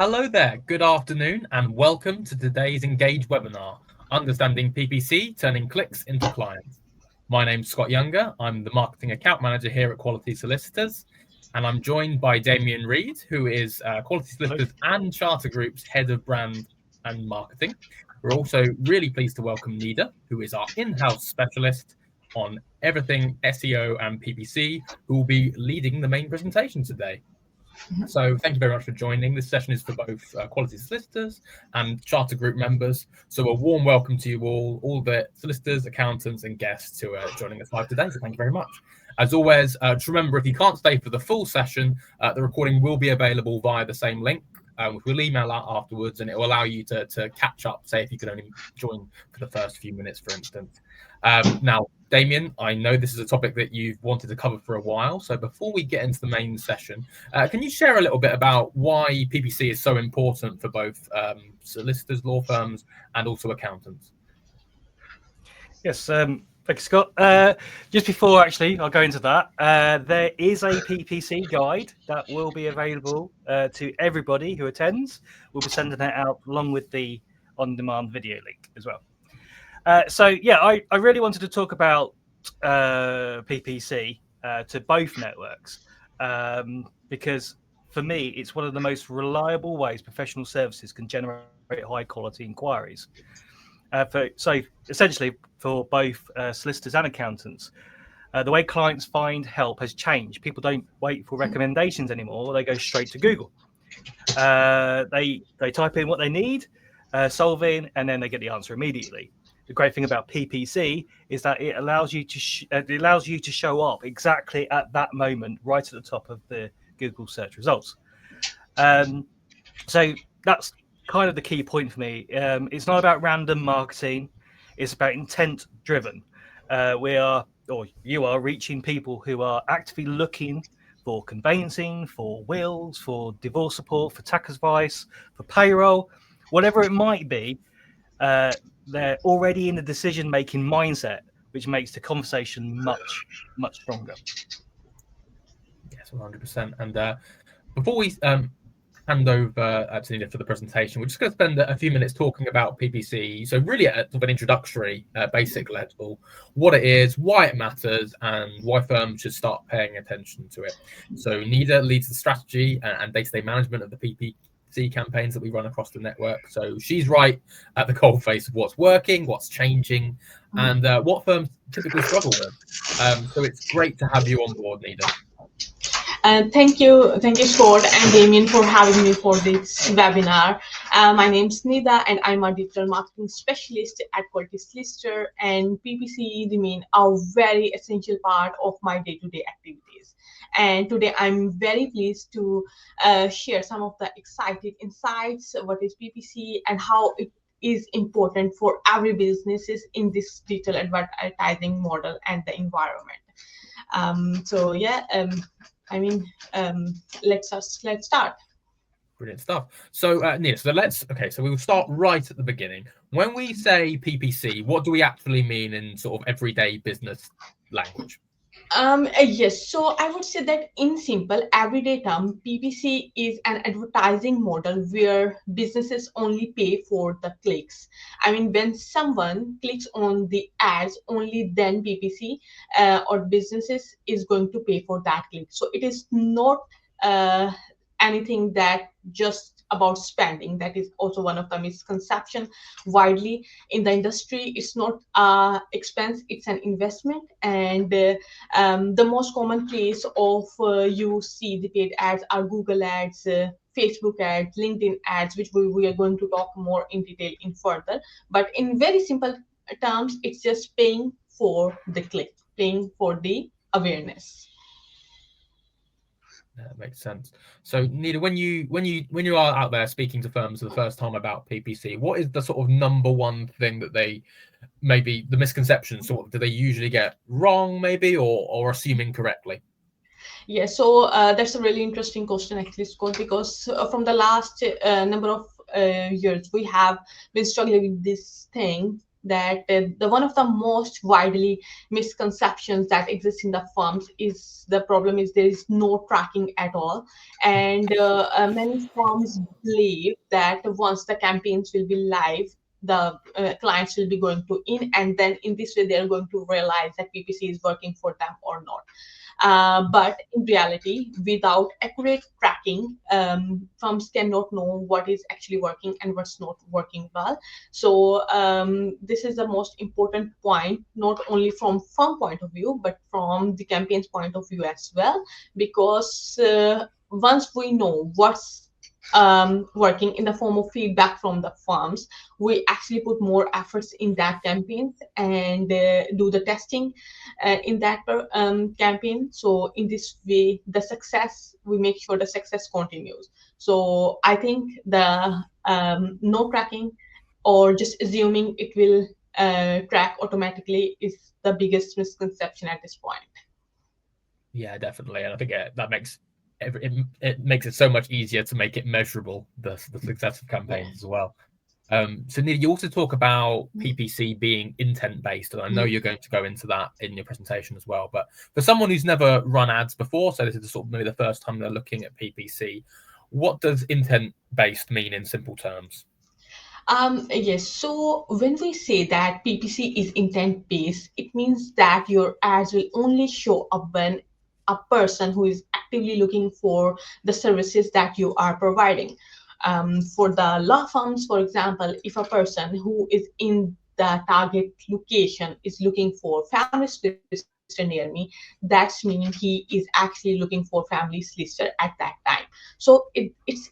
Hello there, good afternoon, and welcome to today's Engage webinar, Understanding PPC, Turning Clicks into Clients. My name's Scott Younger. I'm the Marketing Account Manager here at Quality Solicitors, and I'm joined by Damien Reed, who is Quality Solicitors and Charter Group's Head of Brand and Marketing. We're also really pleased to welcome Nida, who is our in-house specialist, on everything SEO and PPC, who will be leading the main presentation today. So thank you very much for joining. This session is for both quality solicitors and charter group members. So a warm welcome to you all the solicitors, accountants and guests who are joining us live today. So thank you very much. As always, just remember, if you can't stay for the full session, the recording will be available via the same link. We'll email out afterwards, and it will allow you to catch up, say if you could only join for the first few minutes, for instance. Now, Damien, I know this is a topic that you've wanted to cover for a while. So before we get into the main session, can you share a little bit about why PPC is so important for both solicitors, law firms, and also accountants? Yes, thank you, Scott. Just before actually I'll go into that, there is a PPC guide that will be available to everybody who attends. We'll be sending it out along with the on-demand video link as well. So yeah, I really wanted to talk about PPC to both networks because for me, it's one of the most reliable ways professional services can generate high quality inquiries. So essentially for both solicitors and accountants, the way clients find help has changed. People don't wait for recommendations anymore. They go straight to Google. They type in what they need, solving, and then they get the answer immediately. The great thing about PPC is that it allows you to show up exactly at that moment, right at the top of the Google search results. So that's kind of the key point for me. It's not about random marketing; it's about intent driven. You are reaching people who are actively looking for conveyancing, for wills, for divorce support, for tax advice, for payroll, whatever it might be. They're already in the decision-making mindset, which makes the conversation much stronger. Yes, 100%. And before we hand over to Nina for the presentation, we're just going to spend a few minutes talking about PPC. So really at an introductory, basic level, what it is, why it matters, and why firms should start paying attention to it. So Nida leads the strategy and day-to-day management of the PPC campaigns that we run across the network. So she's right at the coalface of what's working, what's changing, and what firms typically struggle with. So it's great to have you on board, Nida. Thank you, Scott and Damien, for having me for this webinar. My name is Nida, and I'm a digital marketing specialist at Quality Solicitor, and PPC remain a very essential part of my day-to-day activities. And today I'm very pleased to share some of the exciting insights, what is PPC and how it is important for every businesses in this digital advertising model and the environment. Let's start. Brilliant stuff. So Nina, so we will start right at the beginning. When we say PPC, what do we actually mean in sort of everyday business language? Yes, so I would say that in simple everyday term, PPC is an advertising model where businesses only pay for the clicks. I mean, when someone clicks on the ads, only then PPC or businesses is going to pay for that click. So it is not anything that just about spending. That is also one of the misconceptions widely in the industry. It's not expense, it's an investment. And the most common place of you see the paid ads are Google ads, Facebook ads, LinkedIn ads, which we are going to talk more in detail in further. But in very simple terms, it's just paying for the click, paying for the awareness. That makes sense. So Nida, when you are out there speaking to firms for the first time about PPC, what is the sort of number one thing that they maybe the misconception sort of do they usually get wrong maybe or assume incorrectly? Yeah, so that's a really interesting question actually, Scott, because from the last number of years we have been struggling with this thing that the one of the most widely misconceptions that exists in the firms is the problem is there is no tracking at all, and many firms believe that once the campaigns will be live, the clients will be going to in, and then in this way they're going to realize that PPC is working for them or not. But in reality, without accurate tracking, firms cannot know what is actually working and what's not working well. So this is the most important point, not only from firm point of view, but from the campaign's point of view as well, because once we know what's working in the form of feedback from the firms, we actually put more efforts in that campaign and do the testing in that campaign. So in this way, we make sure the success continues. So I think the no tracking or just assuming it will track automatically is the biggest misconception at this point. Yeah, definitely. And I think that makes it makes it so much easier to make it measurable, the success of campaigns as well. So Nida, you also talk about PPC being intent based, and I know you're going to go into that in your presentation as well. But for someone who's never run ads before, so this is sort of maybe the first time they're looking at PPC, what does intent based mean in simple terms? Yes, so when we say that PPC is intent based, it means that your ads will only show up when a person who is actively looking for the services that you are providing. For the law firms, for example, if a person who is in the target location is looking for family solicitor near me, that's meaning he is actually looking for family solicitor at that time. So it's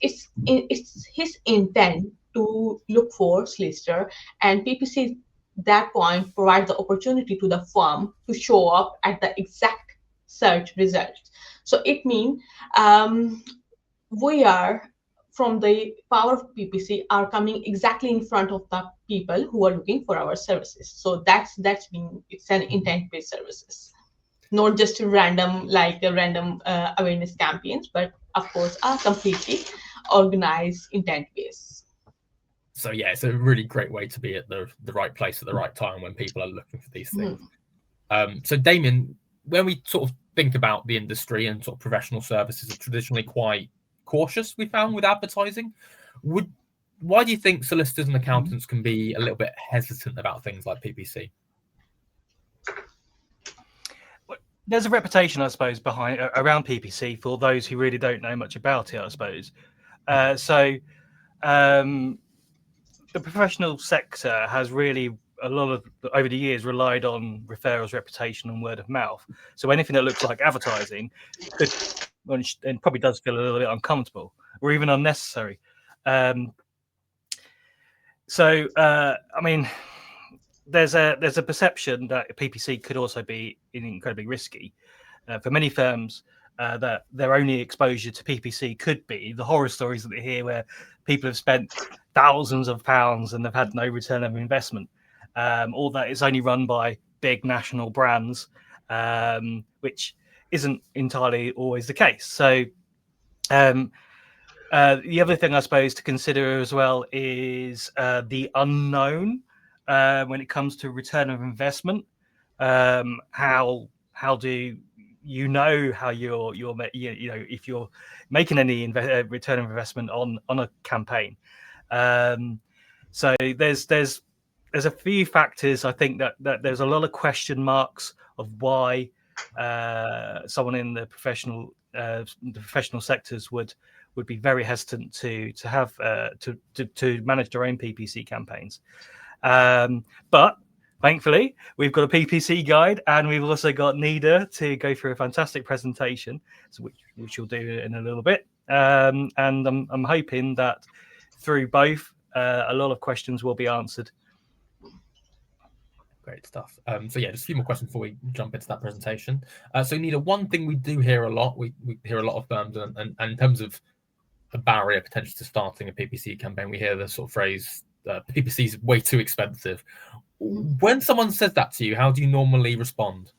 his intent to look for solicitor, and PPC at that point provides the opportunity to the firm to show up at the exact search results. So it means we are, from the power of PPC, are coming exactly in front of the people who are looking for our services. So that's mean it's an intent-based services, not just random awareness campaigns, but of course are completely organized intent-based. So yeah, it's a really great way to be at the right place at the right time when people are looking for these things. So Damien, when we sort of think about the industry and sort of professional services are traditionally quite cautious, we found, with advertising. Why do you think solicitors and accountants can be a little bit hesitant about things like PPC? There's a reputation, I suppose, around PPC for those who really don't know much about it, I suppose. The professional sector has really over the years relied on referrals, reputation, and word of mouth. So anything that looks like advertising and probably does feel a little bit uncomfortable or even unnecessary. I mean, there's a perception that PPC could also be incredibly risky. For many firms, that their only exposure to PPC could be the horror stories that they hear where people have spent thousands of pounds and they've had no return of investment. All that is only run by big national brands, which isn't entirely always the case. So the other thing, I suppose, to consider as well is the unknown when it comes to return of investment. How do you know how if you're making any return of investment on a campaign? So there's a few factors. I think that there's a lot of question marks of why someone in the professional sectors would be very hesitant to manage their own PPC campaigns. But thankfully, we've got a PPC guide, and we've also got Nida to go through a fantastic presentation, which we'll do in a little bit. And I'm hoping that through both, a lot of questions will be answered. Great stuff. So yeah, just a few more questions before we jump into that presentation. So Nida, one thing we do hear a lot, we hear a lot of firms, and in terms of a barrier potentially to starting a PPC campaign, we hear the sort of phrase, PPC is way too expensive. When someone says that to you, how do you normally respond?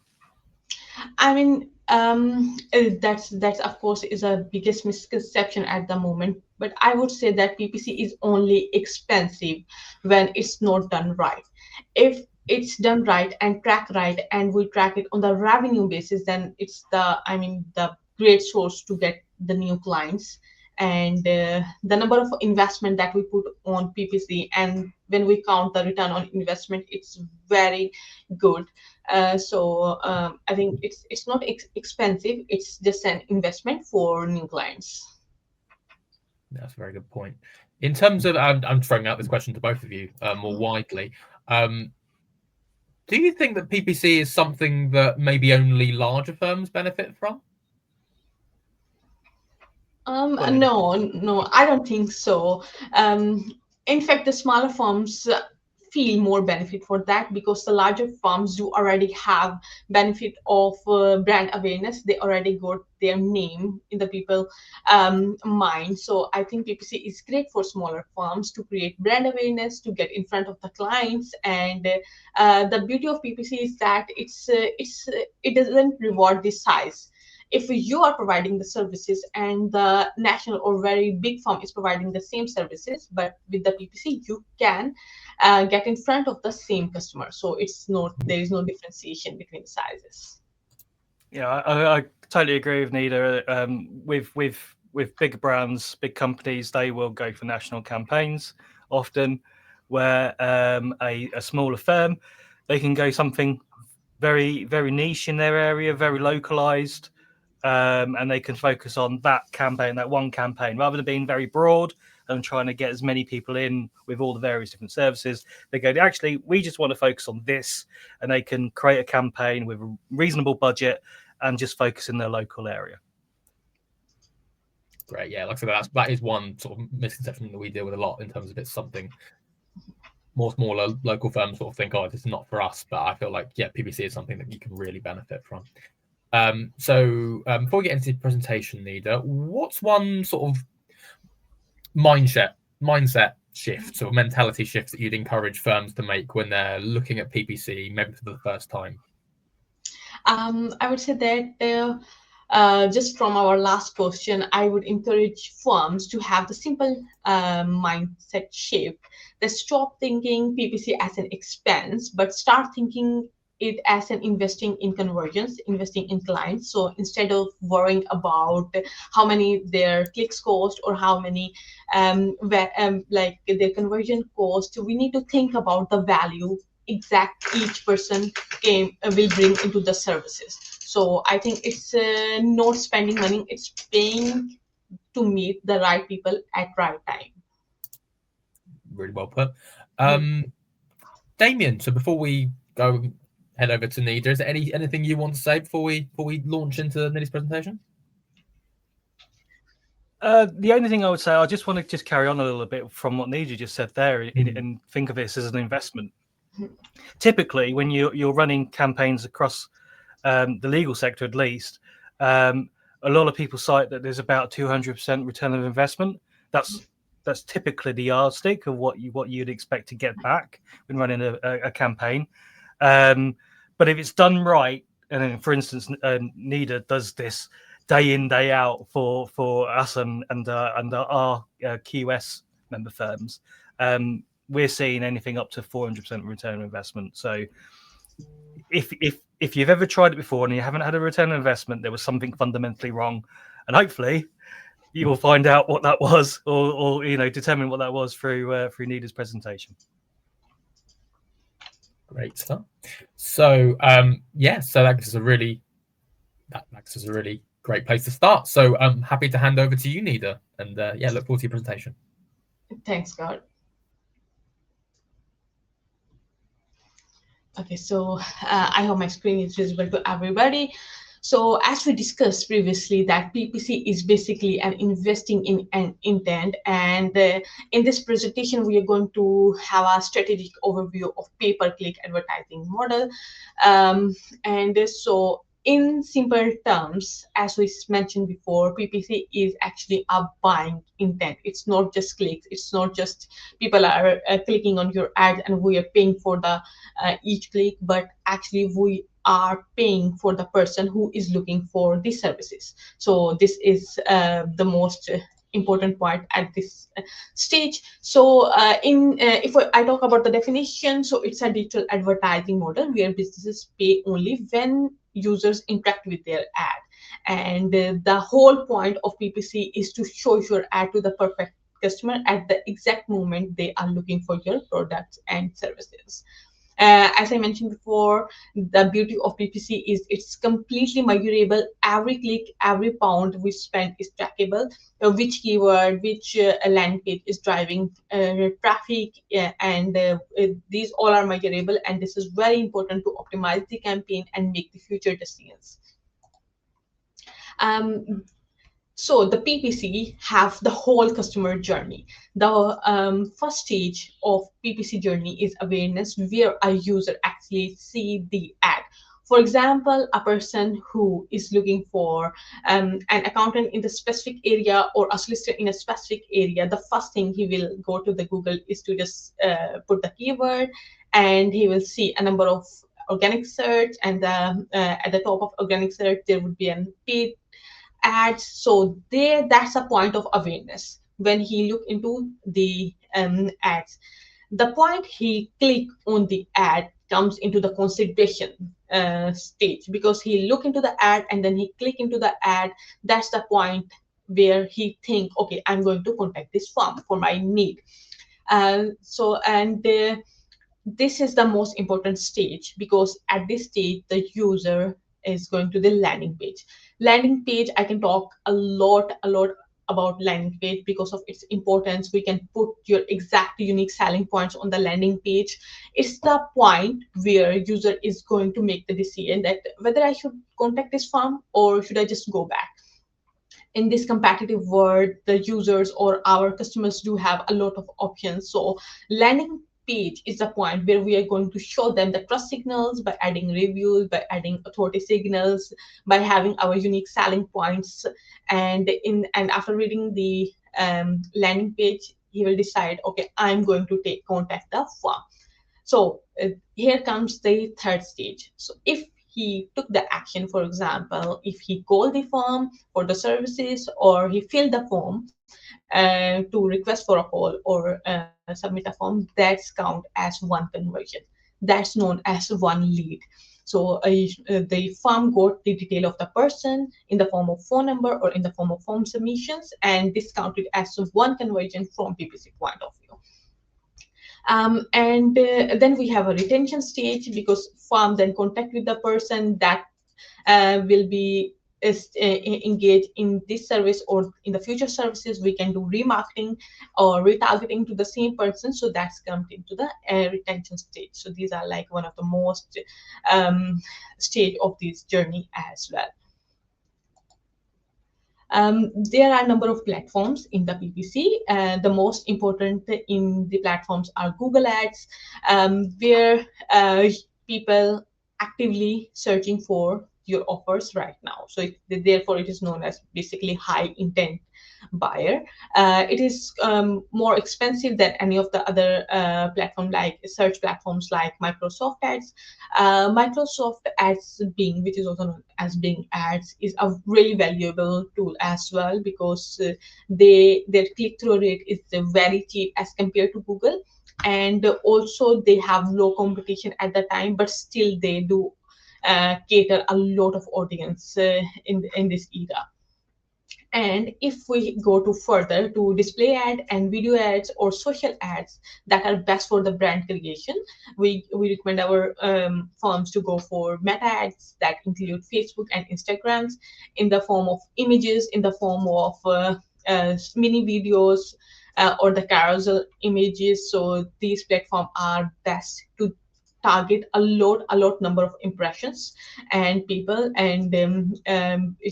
I mean, that's of course is a biggest misconception at the moment. But I would say that PPC is only expensive when it's not done right. If it's done right and tracked right, and we track it on the revenue basis, then it's the great source to get the new clients and the number of investment that we put on PPC, and when we count the return on investment, it's very good. I think it's not expensive. It's just an investment for new clients. That's a very good point. In terms of, I'm throwing out this question to both of you more widely. Do you think that PPC is something that maybe only larger firms benefit from? No, I don't think so. In fact, the smaller firms feel more benefit for that, because the larger firms do already have benefit of brand awareness. They already got their name in the people mind. So I think PPC is great for smaller firms to create brand awareness, to get in front of the clients. And the beauty of PPC is that it doesn't reward the size. If you are providing the services and the national or very big firm is providing the same services, but with the PPC, you can get in front of the same customer. So there is no differentiation between the sizes. Yeah, I totally agree with Nida. With big brands, big companies, they will go for national campaigns often, where a smaller firm, they can go something very, very niche in their area, very localized. And they can focus on that campaign, that one campaign, rather than being very broad and trying to get as many people in with all the various different services. They go, actually, we just want to focus on this, and they can create a campaign with a reasonable budget and just focus in their local area. Great, yeah, like I said, that is one sort of misconception that we deal with a lot, in terms of it's something more smaller local firms sort of think, oh, this is not for us. But I feel like, yeah, PPC is something that you can really benefit from. Before we get into the presentation, Nida, what's one sort of mindset shift or mentality shift that you'd encourage firms to make when they're looking at PPC, maybe for the first time? I would say that just from our last question, I would encourage firms to have the simple mindset shift. They stop thinking PPC as an expense, but start thinking it as an investing in conversions, investing in clients. So instead of worrying about how many their clicks cost or how many like their conversion cost, we need to think about the value each person will bring into the services. So I think it's not spending money, it's paying to meet the right people at right time. Really well put. Damien, so before we head over to Nida, is there anything you want to say before we launch into Nida's presentation? The only thing I would say, I just want to just carry on a little bit from what Nida just said there, and think of this as an investment. Typically, when you're running campaigns across the legal sector, at least, a lot of people cite that there's about 200% return of investment. That's typically the yardstick of what you'd expect to get back when running a campaign. But if it's done right, and then, for instance, Nida does this day in, day out for us and our QS member firms, we're seeing anything up to 400% return on investment. So if you've ever tried it before and you haven't had a return on investment, there was something fundamentally wrong, and hopefully you will find out what that was, or determine what that was through Nida's presentation. Great stuff. So so that gives us a really great place to start. So I'm happy to hand over to you, Nida, and look forward to your presentation. Thanks, Scott. Okay, so I hope my screen is visible to everybody. So as we discussed previously, that PPC is basically an investing in an intent. And in this presentation, we are going to have a strategic overview of pay-per-click advertising model. So in simple terms, as we mentioned before, PPC is actually a buying intent. It's not just clicks. It's not just people are clicking on your ad and we are paying for the each click, but actually we are paying for the person who is looking for these services. So this is the most important part at this stage. So if I talk about the definition, so it's a digital advertising model where businesses pay only when users interact with their ad. And the whole point of PPC is to show your ad to the perfect customer at the exact moment they are looking for your products and services. As I mentioned before, the beauty of PPC is it's completely measurable. Every click, every pound we spend is trackable. Which keyword, which landing page is driving traffic, and these all are measurable. And this is very important to optimize the campaign and make the future decisions. So the PPC have the whole customer journey. The first stage of PPC journey is awareness, where a user actually see the ad. For example, a person who is looking for an accountant in the specific area or a solicitor in a specific area, the first thing he will go to the Google is to just put the keyword, and he will see a number of organic search, and at the top of organic search there would be an paid ads. So there, that's a point of awareness. When he look into the ads, the point he click on the ad comes into the consideration stage, because he look into the ad and then he click into the ad. That's the point where he think, okay, I'm going to contact this firm for my need. This is the most important stage, because at this stage the user is going to the landing page. Landing page, I can talk a lot about landing page because of its importance. We can put your exact unique selling points on the landing page. It's the point where user is going to make the decision that whether I should contact this firm or should I just go back. In this competitive world, the users or our customers do have a lot of options. So landing page is the point where we are going to show them the trust signals by adding reviews, by adding authority signals, by having our unique selling points. And after reading the landing page, he will decide, okay, I'm going to contact the firm. So here comes the third stage. So if he took the action, for example, if he called the firm for the services, or he filled the form to request for a call or submit a form, that's count as one conversion. That's known as one lead. So the firm got the detail of the person in the form of phone number or in the form of form submissions, and this counted as one conversion from PPC point of view. Then we have a retention stage, because firm then contact with the person that will be engaged in this service or in the future services. We can do remarketing or retargeting to the same person. So that's come into the retention stage. So these are like one of the most stage of this journey as well. There are a number of platforms in the PPC. The most important in the platforms are Google Ads, where people actively searching for your offers right now. So therefore, it is known as basically high intent buyer. It is more expensive than any of the other platform, like search platforms like Microsoft Ads. Microsoft Ads, Bing, which is also known as Bing Ads, is a really valuable tool as well, because their click-through rate is very cheap as compared to Google, and also they have low competition at the time, but still they do cater a lot of audience in this era. And if we go to further to display ad and video ads or social ads that are best for the brand creation, we recommend our firms to go for meta ads that include Facebook and Instagrams, in the form of images, in the form of mini videos, or the carousel images. So these platforms are best to target a lot number of impressions and people, and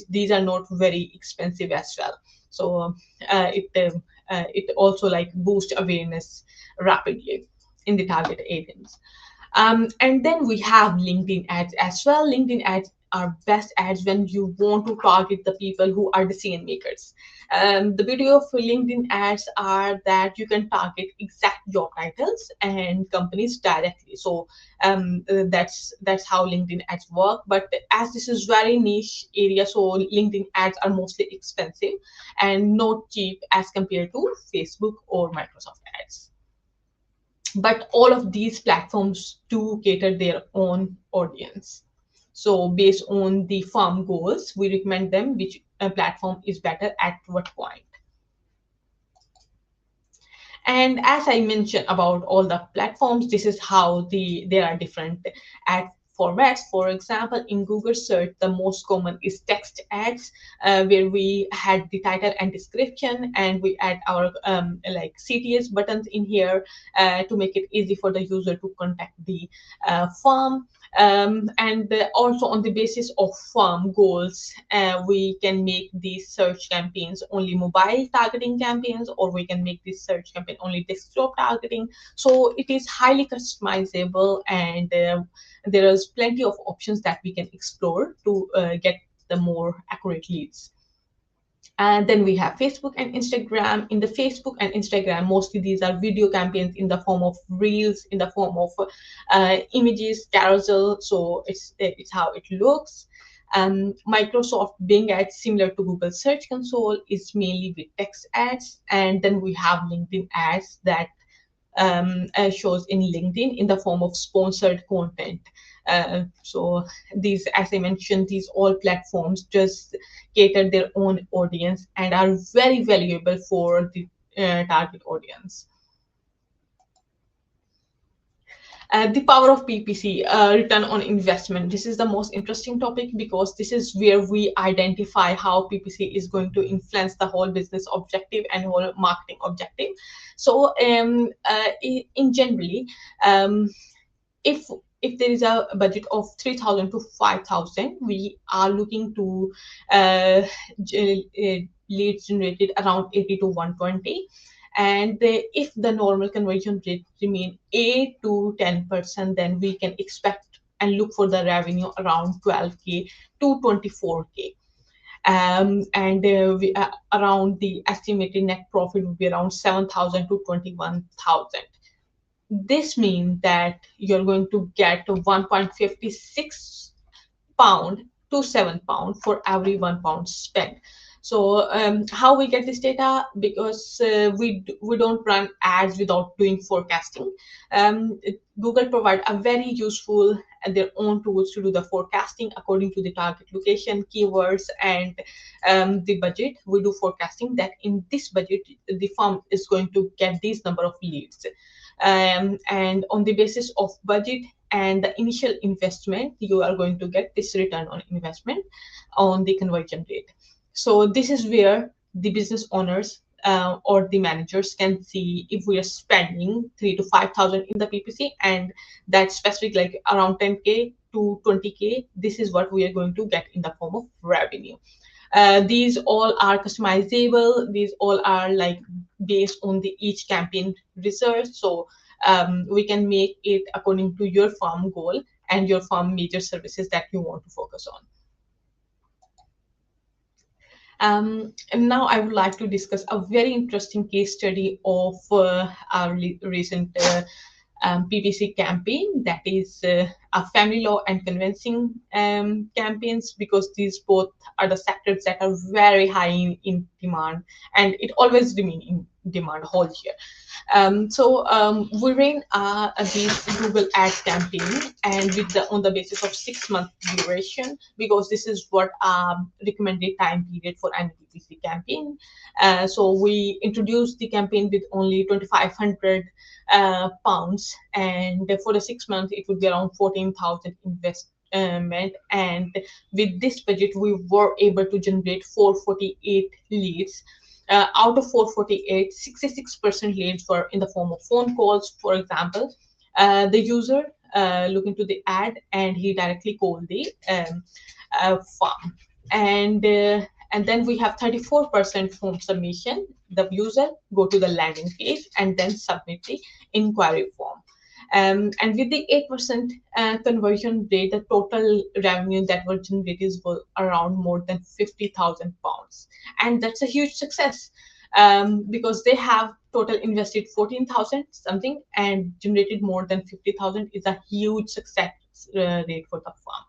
these are not very expensive as well. So it also like boost awareness rapidly in the target audience. And then we have LinkedIn ads as well. LinkedIn ads are best ads when you want to target the people who are decision makers. The beauty of LinkedIn ads are that you can target exact job titles and companies directly. So that's how LinkedIn ads work. But as this is very niche area, so LinkedIn ads are mostly expensive and not cheap as compared to Facebook or Microsoft ads. But all of these platforms do cater their own audience. So based on the firm goals, we recommend them which platform is better at what point. And as I mentioned about all the platforms, this is how there are different ad formats. For example, in Google search, the most common is text ads, where we had the title and description, and we add our like CTS buttons in here to make it easy for the user to contact the firm. And also on the basis of firm goals, we can make these search campaigns only mobile targeting campaigns, or we can make this search campaign only desktop targeting. So it is highly customizable, and there is plenty of options that we can explore to get the more accurate leads. And then we have Facebook and Instagram. In the Facebook and Instagram, mostly these are video campaigns in the form of reels, in the form of images, carousel. So it's how it looks. Microsoft Bing ads, similar to Google Search Console, is mainly with text ads. And then we have LinkedIn ads that shows in LinkedIn in the form of sponsored content. So these, as I mentioned, these all platforms just cater their own audience and are very valuable for the target audience. The power of PPC, return on investment. This is the most interesting topic because this is where we identify how PPC is going to influence the whole business objective and whole marketing objective. So in generally, if there is a budget of 3,000 to 5,000, we are looking to leads generated around 80 to 120. And if the normal conversion rate remain 8 to 10%, then we can expect and look for the revenue around 12K to 24K. And around the estimated net profit would be around 7,000 to 21,000. This means that you're going to get 1.56 pound to 7 pound for every 1 pound spent. So how we get this data? Because we don't run ads without doing forecasting. Google provide a very useful and their own tools to do the forecasting according to the target location, keywords, and the budget. We do forecasting that in this budget, the firm is going to get these number of leads. And on the basis of budget and the initial investment, you are going to get this return on investment on the conversion rate. So this is where the business owners or the managers can see if we are spending 3 to 5,000 in the PPC, and that specific like around 10K to 20K, this is what we are going to get in the form of revenue. These all are customizable. These all are like based on the each campaign research. So we can make it according to your firm goal and your firm major services that you want to focus on. And now I would like to discuss a very interesting case study of our recent PPC campaign, that is a family law and conveyancing campaigns, because these both are the sectors that are very high in demand, and it always remain in demand whole year. We ran this Google Ads campaign, and on the basis of 6-month duration, because this is what recommended time period for any PPC campaign. So we introduced the campaign with only 2,500 pounds, and for the 6 months it would be around 14,000 investment. And with this budget, we were able to generate 448 leads. Out of 448, 66% leads were in the form of phone calls. For example, the user looked into the ad and he directly called the firm. And then we have 34% form submission. The user go to the landing page and then submit the inquiry form. And with the 8% conversion rate, the total revenue that was generated was around more than 50,000 pounds. And that's a huge success because they have total invested 14,000 something and generated more than 50,000 is a huge success rate for the firm.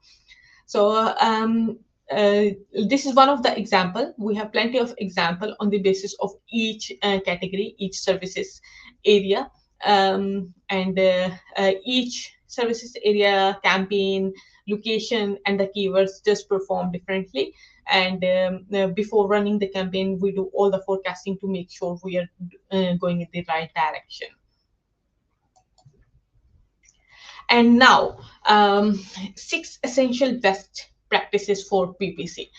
So this is one of the example. We have plenty of example on the basis of each category, each services area. And each services area, campaign, location, and the keywords just perform differently. And before running the campaign, we do all the forecasting to make sure we are going in the right direction. And now, 6 essential best practices for PPC.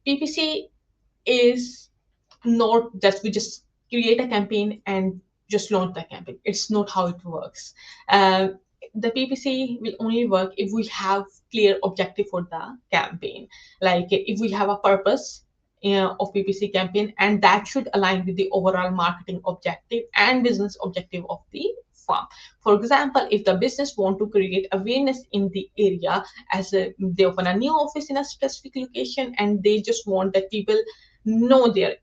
PPC is not that we just create a campaign and just launch the campaign. It's not how it works. The PPC will only work if we have clear objective for the campaign. Like if we have a purpose of PPC campaign, and that should align with the overall marketing objective and business objective of the firm. For example, if the business want to create awareness in the area, as they open a new office in a specific location and they just want that people know their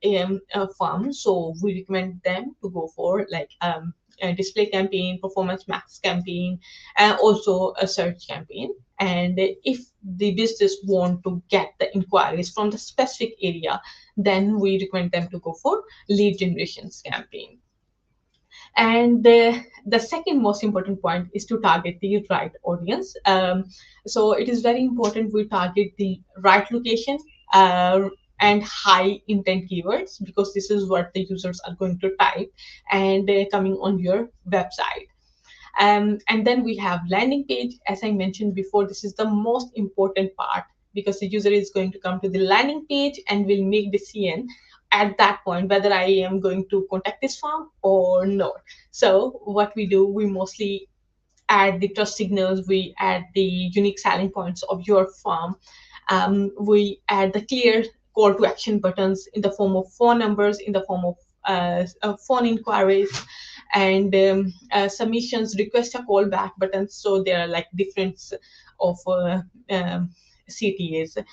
firm, so we recommend them to go for like a display campaign, performance max campaign, and also a search campaign. And if the business want to get the inquiries from the specific area, then we recommend them to go for lead generations campaign. And the second most important point is to target the right audience. So it is very important we target the right location and high intent keywords, because this is what the users are going to type and coming on your website. And then we have landing page. As I mentioned before, this is the most important part, because the user is going to come to the landing page and will make decision at that point whether I am going to contact this firm or not. So what we do, we mostly add the trust signals, we add the unique selling points of your firm, we add the clear call to action buttons in the form of phone numbers, in the form of phone inquiries, and submissions, request a call back buttons. So there are like different of CTAs.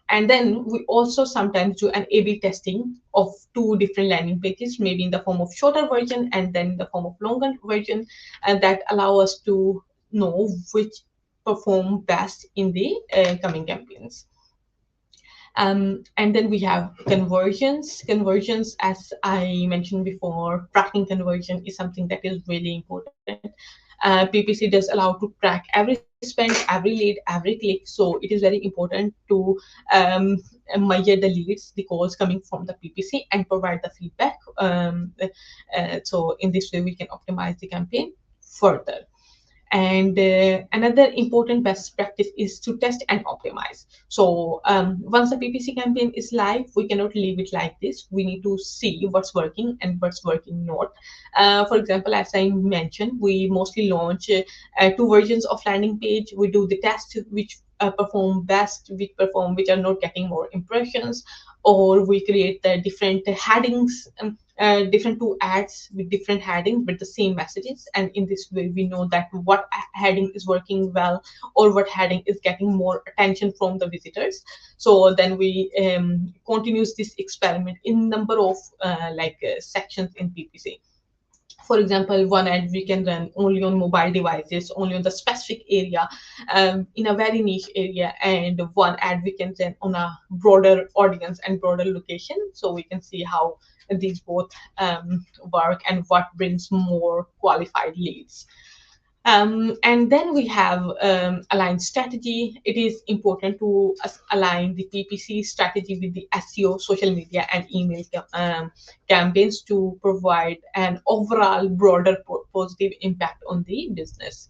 And then we also sometimes do an A/B testing of 2 different landing pages, maybe in the form of shorter version and then in the form of longer version, and that allow us to know which perform best in the coming campaigns. And then we have conversions. Conversions, as I mentioned before, tracking conversion is something that is really important. PPC does allow to track every spend, every lead, every click. So it is very important to measure the leads, the calls coming from the PPC, and provide the feedback. So in this way, we can optimize the campaign further. And another important best practice is to test and optimize. So once the PPC campaign is live, we cannot leave it like this. We need to see what's working and what's working not. For example, as I mentioned, we mostly launch 2 versions of landing page. We do the test which perform best, which are not getting more impressions, or we create the different headings, different 2 ads with different heading with the same messages. And in this way, we know that what heading is working well or what heading is getting more attention from the visitors. So then we continues this experiment in number of sections in PPC. For example, one ad we can run only on mobile devices, only on the specific area, in a very niche area, and one ad we can run on a broader audience and broader location. So we can see how these both work and what brings more qualified leads. And then we have aligned strategy. It is important to align the PPC strategy with the SEO, social media, and email campaigns to provide an overall broader positive impact on the business.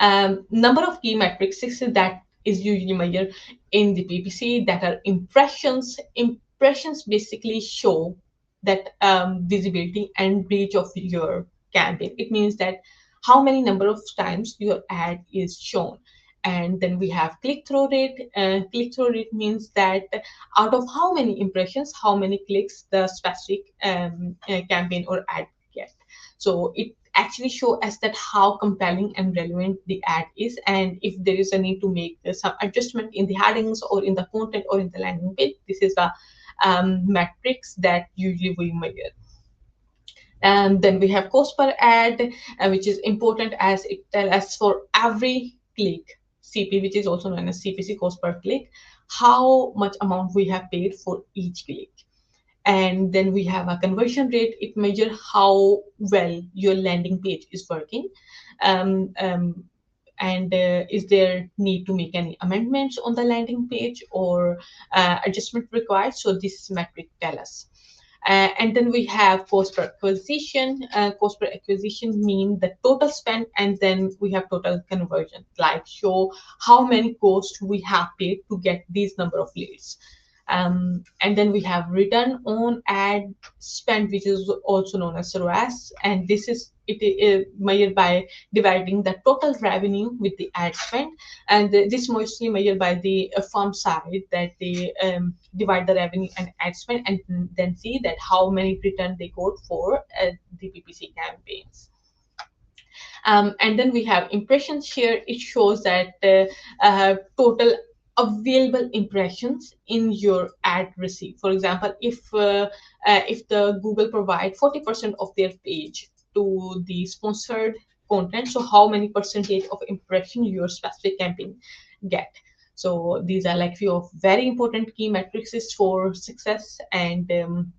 Number of key metrics that is usually measured in the PPC, that are impressions. Impressions basically show that visibility and reach of your campaign. It means that how many number of times your ad is shown. And then we have click-through rate. Click-through rate means that out of how many impressions, how many clicks the specific campaign or ad get. So it actually show us that how compelling and relevant the ad is, and if there is a need to make some adjustment in the headings or in the content or in the landing page. This is the metrics that usually we measure. And then we have cost per ad, which is important as it tells us for every click, CP, which is also known as CPC, cost per click, how much amount we have paid for each click. And then we have a conversion rate. It measures how well your landing page is working. Um, um, and is there need to make any amendments on the landing page or adjustment required? So this metric tell us. And then we have cost per acquisition. Cost per acquisition mean the total spend, and then we have total conversion, like show how many costs we have paid to get these number of leads. And then we have return on ad spend, which is also known as ROAS, and this is it is measured by dividing the total revenue with the ad spend, and this mostly measured by the firm side, that they divide the revenue and ad spend, and then see that how many return they got for the PPC campaigns. And then we have impressions here. It shows that total available impressions in your ad receipt. For example, if the Google provide 40% of their page to the sponsored content, so how many percentage of impression your specific campaign get? So these are like few of very important key metrics for success, and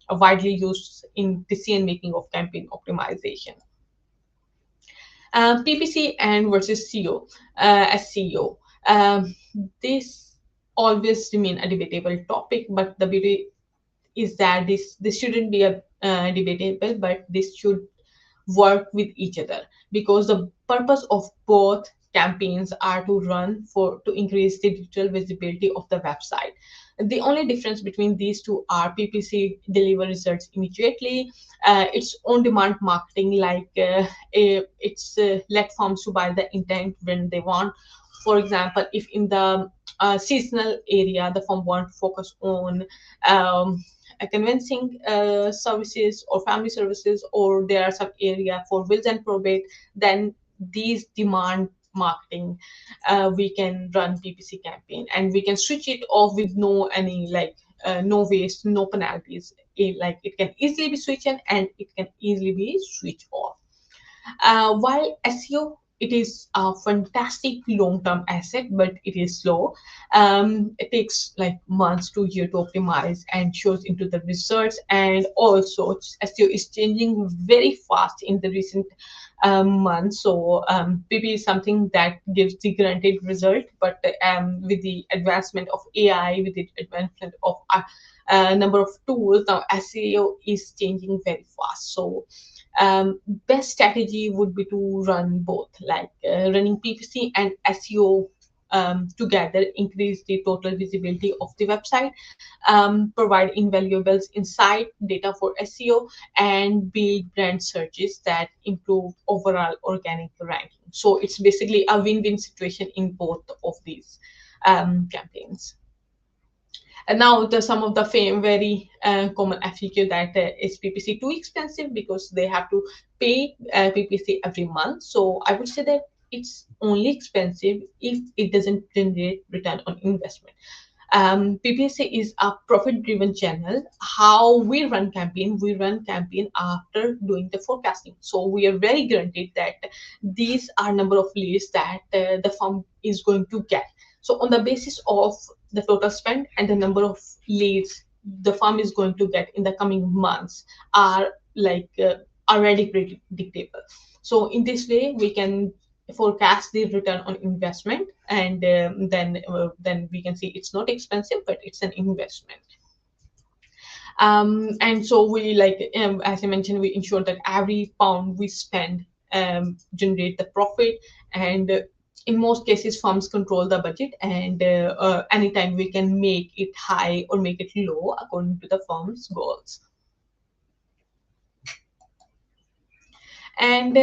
are widely used in decision making of campaign optimization. PPC and versus SEO, SEO. This always remain a debatable topic, but the beauty is that this shouldn't be a debatable, but this should work with each other, because the purpose of both campaigns are to run for to increase the digital visibility of the website. The only difference between these two are PPC deliver results immediately. It's on-demand marketing, like it's let firms to buy the intent when they want. For example, if in the seasonal area the firm want to focus on convincing services or family services, or there are some area for wills and probate, then these demand marketing, we can run PPC campaign, and we can switch it off with no any like no waste, no penalties. Like it can easily be switched in, and it can easily be switched off. While SEO, it is a fantastic long-term asset, but it is slow. It takes like months to year to optimize and shows into the results. And also, SEO is changing very fast in the recent months. So maybe is something that gives the guaranteed result, but with the advancement of AI, with the advancement of number of tools, now SEO is changing very fast. So best strategy would be to run both, like running PPC and SEO together, increase the total visibility of the website, provide invaluable insight data for SEO, and build brand searches that improve overall organic ranking. So it's basically a win-win situation in both of these campaigns. And now some of the very common FAQ that is PPC too expensive because they have to pay PPC every month. So I would say that it's only expensive if it doesn't generate return on investment. PPC is a profit-driven channel. How we run campaign after doing the forecasting. So we are very guaranteed that these are number of leads that the firm is going to get. So on the basis of the total spend and the number of leads the firm is going to get in the coming months are like already predictable. So in this way, we can forecast the return on investment, and then we can see it's not expensive, but it's an investment. And so we as I mentioned, we ensure that every pound we spend generate the profit, and in most cases firms control the budget, and anytime we can make it high or make it low according to the firm's goals. And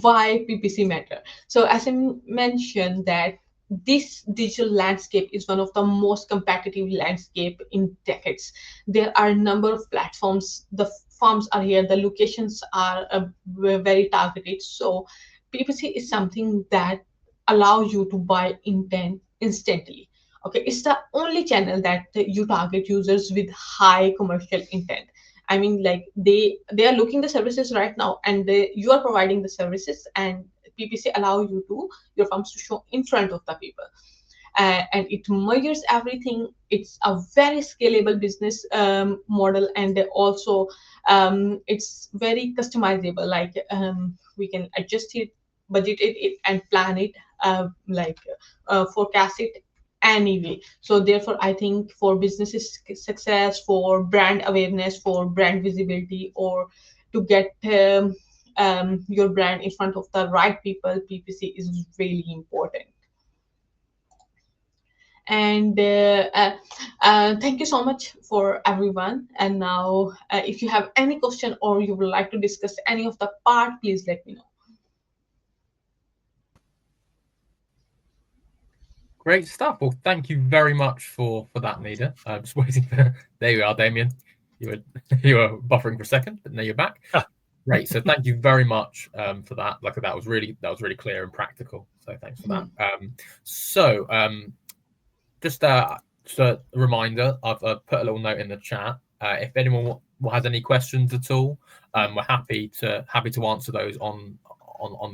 why PPC matter? So as I mentioned, that this digital landscape is one of the most competitive landscape in decades. There are a number of platforms, the firms are here, the locations are very targeted. So PPC is something that allows you to buy intent instantly. Okay, it's the only channel that you target users with high commercial intent. I mean, like they are looking the services right now, and you are providing the services, and PPC allow you to your firms to show in front of the people. and it measures everything. It's a very scalable business model, and also it's very customizable. Like we can adjust it, budget it, and plan it, forecast it anyway. So therefore, I think for businesses success, for brand awareness, for brand visibility, or to get your brand in front of the right people, PPC is really important. And thank you so much for everyone. And now, if you have any question or you would like to discuss any of the part, please let me know. Great stuff. Well, thank you very much for that, Nida. I'm just waiting for. There you are, Damien. You were buffering for a second, but now you're back. Great. So thank you very much for that. Like that was really clear and practical. So thanks for that. Just a reminder, I've put a little note in the chat. If anyone has any questions at all, we're happy to answer those on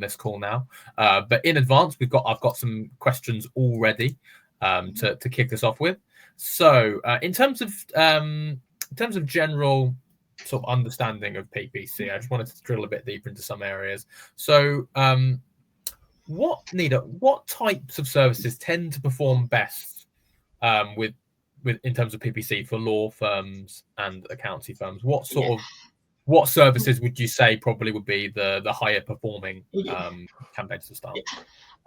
this call now. But in advance, I've got some questions already to kick us off with. So in terms of general sort of understanding of PPC, I just wanted to drill a bit deeper into some areas. So what types of services tend to perform best with in terms of PPC for law firms and accountancy firms? What services would you say probably would be the higher performing campaigns to start?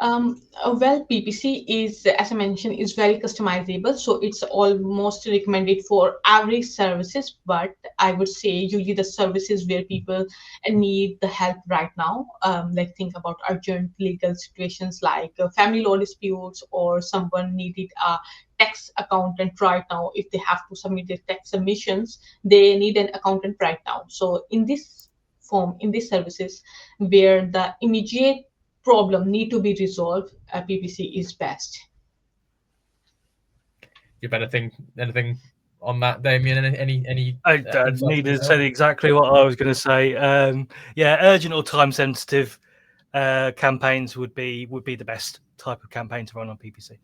Well, PPC is, as I mentioned, is very customizable. So it's almost recommended for every services, but I would say usually the services where people need the help right now, like think about urgent legal situations like family law disputes, or someone needed a tax accountant right now. If they have to submit their tax submissions, they need an accountant right now. So in this form, in these services where the immediate problem need to be resolved, PPC is best. You have anything on that, Damien? Any? Nida said exactly what I was going to say. Urgent or time sensitive campaigns would be the best type of campaign to run on PPC.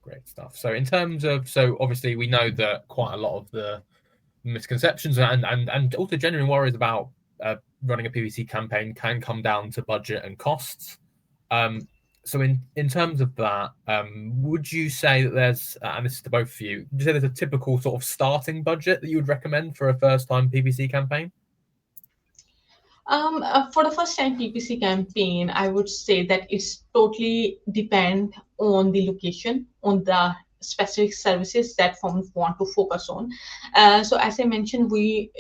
Great stuff. So in terms of, obviously we know that quite a lot of the misconceptions and also genuine worries about running a PPC campaign can come down to budget and costs. So in terms of that, would you say that there's, and this is to both of you, would you say there's a typical sort of starting budget that you would recommend for a first-time PPC campaign? For the first time PPC campaign, I would say that it's totally depend on the location, on the specific services that firms want to focus on. So as I mentioned, we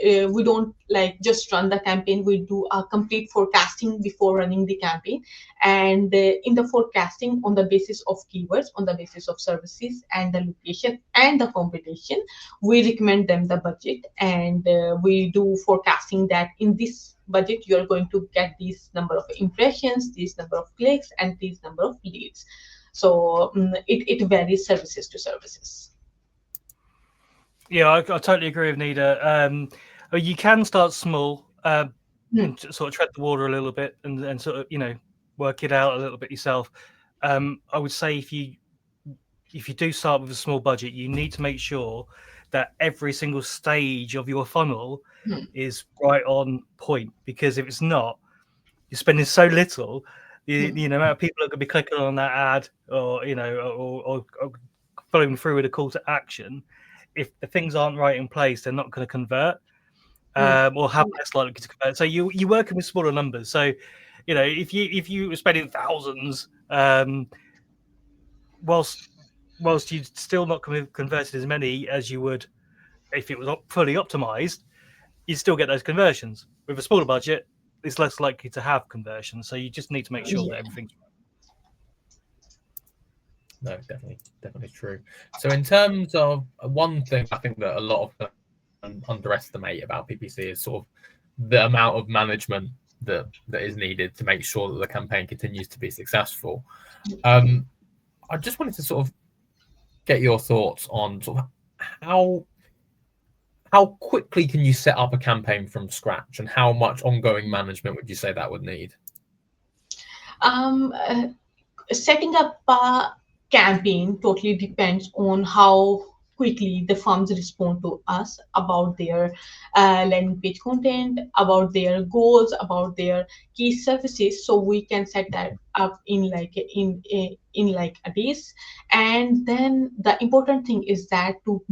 don't like just run the campaign. We do a complete forecasting before running the campaign, and in the forecasting, on the basis of keywords, on the basis of services and the location and the competition, we recommend them the budget, and we do forecasting that in this budget you are going to get these number of impressions, these number of clicks, and these number of leads. So it varies services to services. Yeah, I totally agree with Nida. You can start small, and sort of tread the water a little bit, and sort of work it out a little bit yourself. I would say if you do start with a small budget, you need to make sure that every single stage of your funnel is right on point, because if it's not, you're spending so little. The amount of people that could be clicking on that ad, or or following through with a call to action, if the things aren't right in place, they're not going to convert, or have less likely to convert. So you're working with smaller numbers. So if you were spending thousands, whilst you'd still not converted as many as you would if it was fully optimized, you'd still get those conversions. With a smaller budget, it's less likely to have conversions. So you just need to make sure that everything's right. No, definitely true. So in terms of one thing, I think that a lot of them underestimate about PPC is sort of the amount of management that is needed to make sure that the campaign continues to be successful. I just wanted to sort of get your thoughts on sort of how quickly can you set up a campaign from scratch, and how much ongoing management would you say that would need? Setting up a campaign totally depends on how quickly the firms respond to us about their landing page content, about their goals, about their key services. So we can set that up in like a days. And then the important thing is that to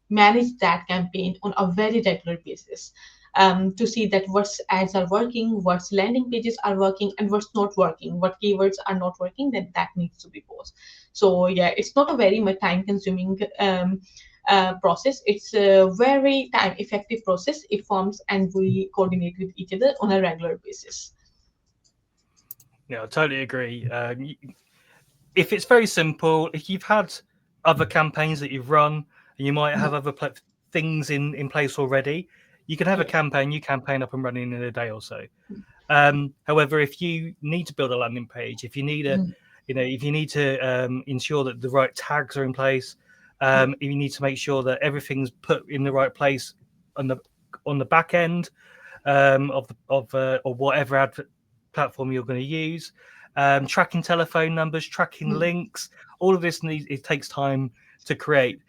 manage that campaign on a very regular basis, to see that what's ads are working, what's landing pages are working, and what's not working, what keywords are not working, then that needs to be paused. So yeah, it's not a very much time consuming process. It's a very time effective process. It forms and we coordinate with each other on a regular basis. Yeah, I totally agree. If it's very simple, if you've had other campaigns that you've run, and you might have other things in place already, you can have a campaign up and running in a day or so. However, if you need to build a landing page, if you need if you need to ensure that the right tags are in place, if you need to make sure that everything's put in the right place on the back end of whatever ad platform you're going to use, tracking telephone numbers, tracking links, all of this it takes time to create.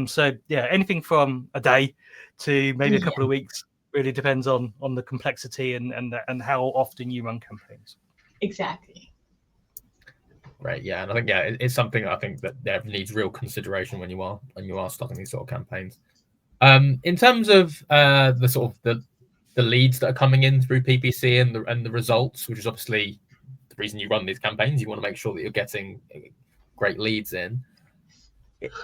So yeah, anything from a day to maybe a couple of weeks really depends on the complexity and how often you run campaigns. Exactly. Right. Yeah, and I think it's something I think that needs real consideration when you are starting these sort of campaigns. In terms of the sort of the leads that are coming in through PPC and the results, which is obviously the reason you run these campaigns, you want to make sure that you're getting great leads in.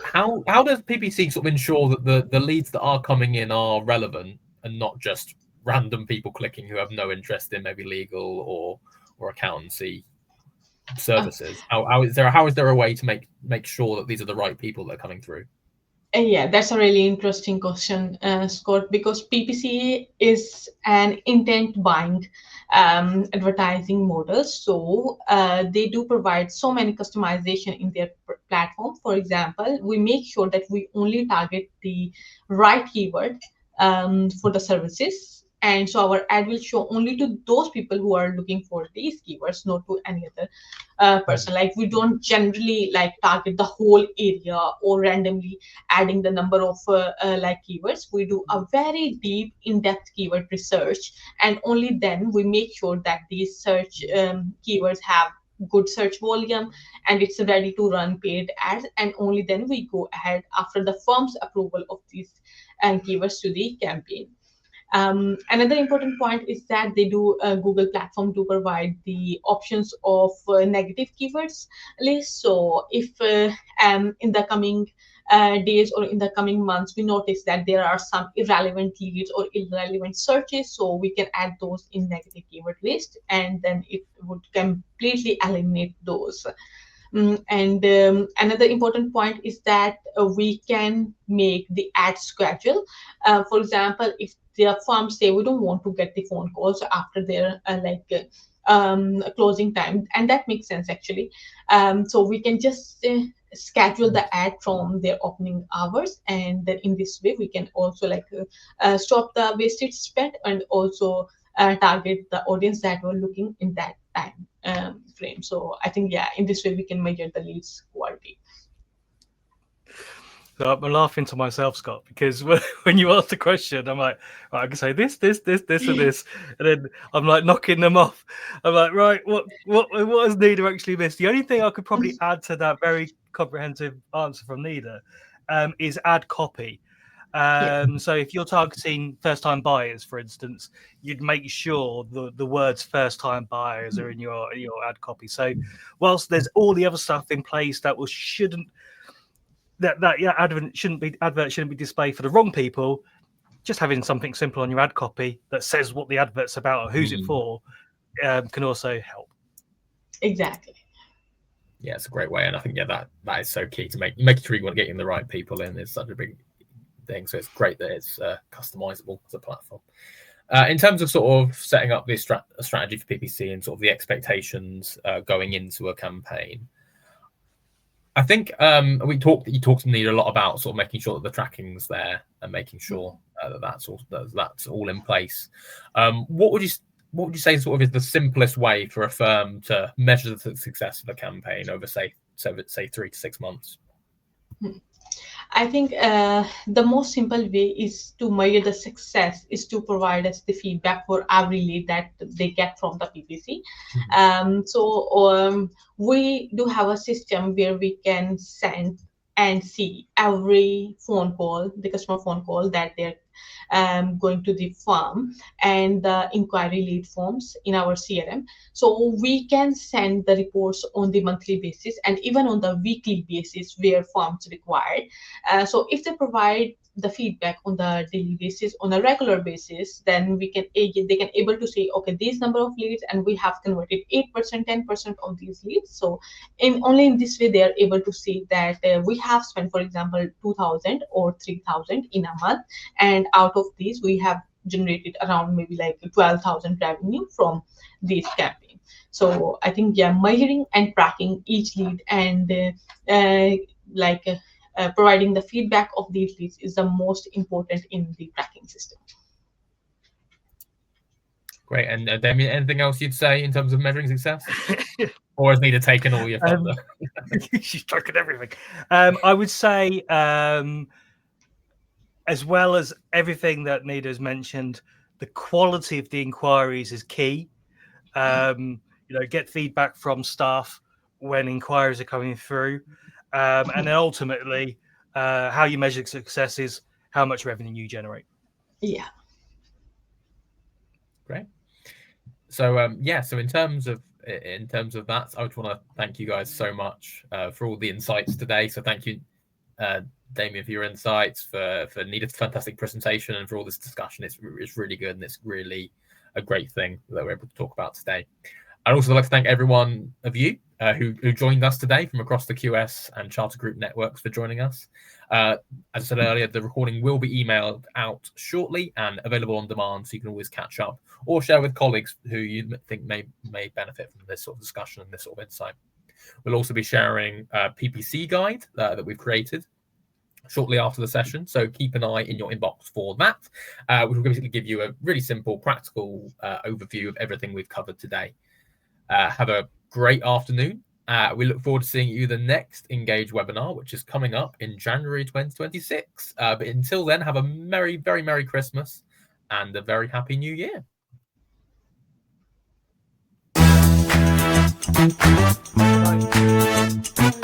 How does PPC sort of ensure that the leads that are coming in are relevant and not just random people clicking who have no interest in maybe legal or accountancy services? How is there a way to make sure that these are the right people that are coming through? Yeah, that's a really interesting question, Scott, because PPC is an intent buying advertising model. So they do provide so many customization in their platform. For example, we make sure that we only target the right keyword for the services. And so our ad will show only to those people who are looking for these keywords, not to any other person. Like we don't generally like target the whole area or randomly adding the number of like keywords. We do a very deep in-depth keyword research, and only then we make sure that these search keywords have good search volume and it's ready to run paid ads, and only then we go ahead after the firm's approval of these keywords to the campaign. Another important point is that they do Google platform to provide the options of negative keywords list. So if in the coming days or in the coming months we notice that there are some irrelevant leads or irrelevant searches, so we can add those in negative keyword list, and then it would completely eliminate those. And another important point is that we can make the ad schedule. For example, if the firms say we don't want to get the phone calls after their closing time, and that makes sense actually. So we can just schedule the ad from their opening hours, and then in this way we can also stop the wasted spend and also target the audience that were looking in that time frame. So I think in this way we can measure the leads quality. So I'm laughing to myself, Scott, because when you ask the question, I'm like, right, I can say this, and this, and then I'm like knocking them off. I'm like, right, what has Nida actually missed? The only thing I could probably add to that very comprehensive answer from Nida is ad copy. So if you're targeting first-time buyers, for instance, you'd make sure the words first-time buyers are in your ad copy. So whilst there's all the other stuff in place that advert shouldn't be displayed for the wrong people, just having something simple on your ad copy that says what the advert's about or who's it for can also help. Exactly. Yeah, it's a great way, and I think that is so key to make sure you're getting the right people in. It's such a big thing, so it's great that it's customizable as a platform. In terms of sort of setting up this strategy for PPC and sort of the expectations going into a campaign, I think you talked to Nida a lot about sort of making sure that the tracking's there and making sure that that's all in place. What would you what would you say sort of is the simplest way for a firm to measure the success of a campaign over, say 3 to 6 months? I think the most simple way is to measure the success is to provide us the feedback for every lead that they get from the PPC. We do have a system where we can send and see every phone call, the customer phone call that they're going to the firm, and the inquiry lead forms in our CRM. So we can send the reports on the monthly basis and even on the weekly basis where firms required. So if they provide the feedback on the daily basis, on a regular basis, then they can able to say, okay, these number of leads, and we have converted 8%, 10% of these leads. So only in this way they are able to see that we have spent, for example, 2,000 or 3,000 in a month, and out of these we have generated around maybe like 12,000 revenue from these campaigns. So I think measuring and tracking each lead and providing the feedback of these leads is the most important in the tracking system. Great. And Damien, anything else you'd say in terms of measuring success? Or has Nita taken all your thunder? She's taken everything. I would say, as well as everything that Nita has mentioned, the quality of the inquiries is key. Get feedback from staff when inquiries are coming through. And then ultimately, how you measure success is how much revenue you generate. Yeah. Great. So so in terms of that, I just want to thank you guys so much for all the insights today. So thank you, Damien, for your insights, for Nita's fantastic presentation, and for all this discussion. It's really good, and it's really a great thing that we're able to talk about today. I'd also like to thank everyone of you who joined us today from across the QS and Charter Group networks for joining us. As I said earlier, the recording will be emailed out shortly and available on demand, so you can always catch up or share with colleagues who you think may benefit from this sort of discussion and this sort of insight. We'll also be sharing a PPC guide that we've created shortly after the session, so keep an eye in your inbox for that, which will basically give you a really simple, practical overview of everything we've covered today. Have a great afternoon. We look forward to seeing you the next Engage webinar, which is coming up in January 2026. But until then, have a very Merry Christmas and a very Happy New Year. Bye.